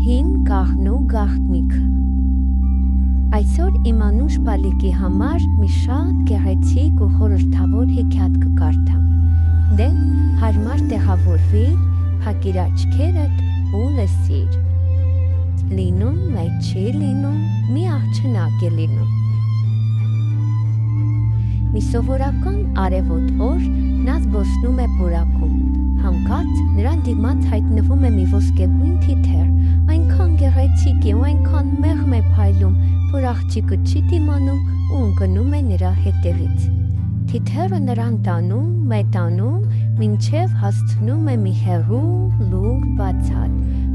Հին գաղտնու գաղտնիքը։ Այսօր իմ անուշ բալիկի համար մի շատ գեղեցիկ ու խորհրդավոր հեքիաթ կկարդամ։ Դե հարմար տեղավորվիր, փակիր աչքերդ ու լսիր։ Լինում է չի լինում, մի աղջնակ է լինում։ Մի սովորական արևոտ օր նա զբոսնում է պուրակում։ Հանկարծ նրան դիմաց հայտնվում է մի ոսկեգույն թիթեռ, այնքան գեղեցիկ է ու այնքան մեղմ է փայլում, որ աղջիկը չի դիմանում ու ընկնում է նրա հետևից։ Թիթեռը նրան տանում, մինչև հասցնում է մի հեռու լուռ բացատ,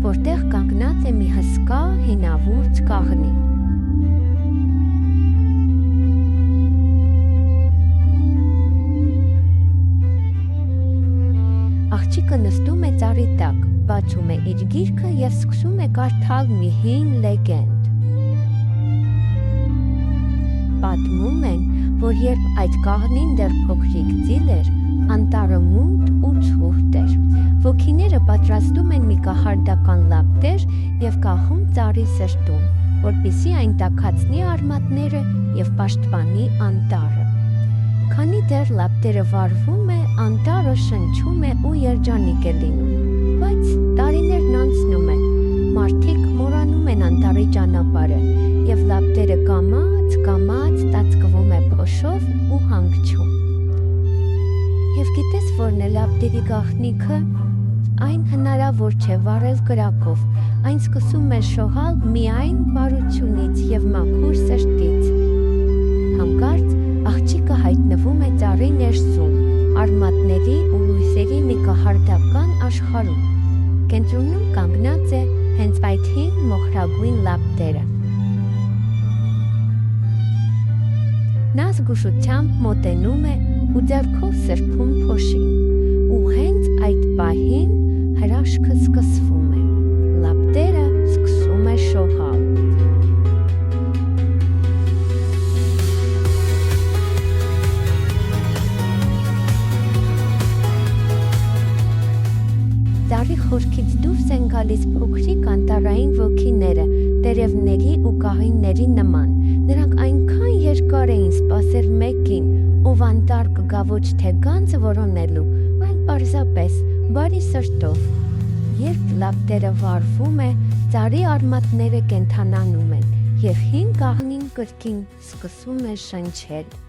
որտեղ կանգնած է մի հսկա հինավուրց կաղնի։ Աղջիկը նստում է ծառի տակ, բացում է իր գիրքը և սկսում է կարդալ մի հին լեգենդ։ Պատմում են, որ երբ այդ կաղնին դեռ փոքրիկ ձիլ էր, անտառը մութ ու ցուրտ էր։ Ոգիները պատրաստում են մի կախարդական լապտեր և կախում ծառի սրտում, որպեսզի այն տաքացնի արմատները և պաշտպանի անտառը։ Քանի դեռ լապտերը վառվում է, անտառը շնչում է ու երջանիկ է լինում, բայց տարիներն անցնում են, մարդիկ մոռանում են անտառի ճանապարհը և լապտերը կամաց ծածկվում է փոշով ու հանգչում։ Եվ գիտես որն է լապտերի գաղտնիքը։ Այն հնարավոր չէ վառել կրակով, այն սկսում է շողալ միայն բարությունից և մաքուր սրտից։ Հանկարծ աղջիկը հայտնվում է ծառի ներսում, արմատների ու լույսերի մի կախարդական աշխարհում։ Կենտրոնում կանգնած է հենց այդ հին մոխրագույն լապտերը։ Նա զգուշությամբ մոտենում է ու ձեռքով սրբում փոշին, ու հենց այդ պահին հրաշքը սկսվում է։ Լապտերը սկսում է շողալ։ Ծառի խորքից դուրս են գալիս փոքրիկ անտառային ոգիները, տերևների ու կաղինների նման։ Նրանք այնքան երկար էին սպասել մեկին, ով անտառ կգա ոչ թե գանձը որոնելու, այլ պարզապես բարի սրտով։ Երբ լապտերը վառվում է, ծառի արմատները կենդանանում են, և հին կաղնին կրկին սկսում է շնչել։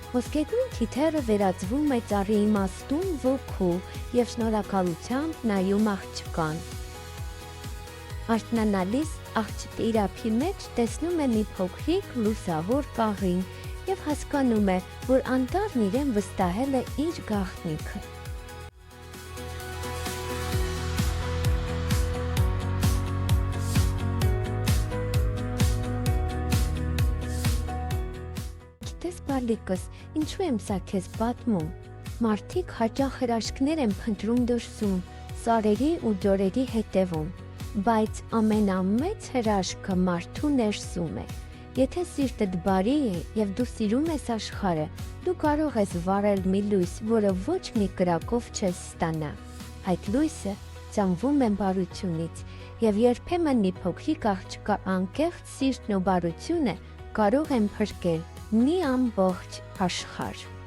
Ոսկեգույն թիթեռը վերածվում է ծառի իմաստուն ոգու և շնորհակալությամբ նայում աղջկան։ Արթնանալիս աղջիկը իր ափի մեջ տեսնում է մի փոքրիկ լուսավոր կաղին և հասկանում է, որ անտառն իրեն վստահել է իր գաղտնիքը։ Բալիկս, ինչու եմ սա քեզ պատմում։ Մարդիկ հաճախ հրաշքներ են փնտրում դրսում, սարերի ու ձորերի հետևում, բայց ամենամեծ հրաշքը մարդու ներսում է։ Եթե սիրտդ բարի է և դու սիրում ես աշխարհը, դու կարող ես վառել մի լույս, որը ոչ մի կրակով չես ստանա։ Այդ լույսը ծնվում է բարությունից, և երբեմն մի փոքրիկ աղջկա անկեղծ սիրտն ու բարությունը կարող են փրկել մի ամբողջ աշխարհ։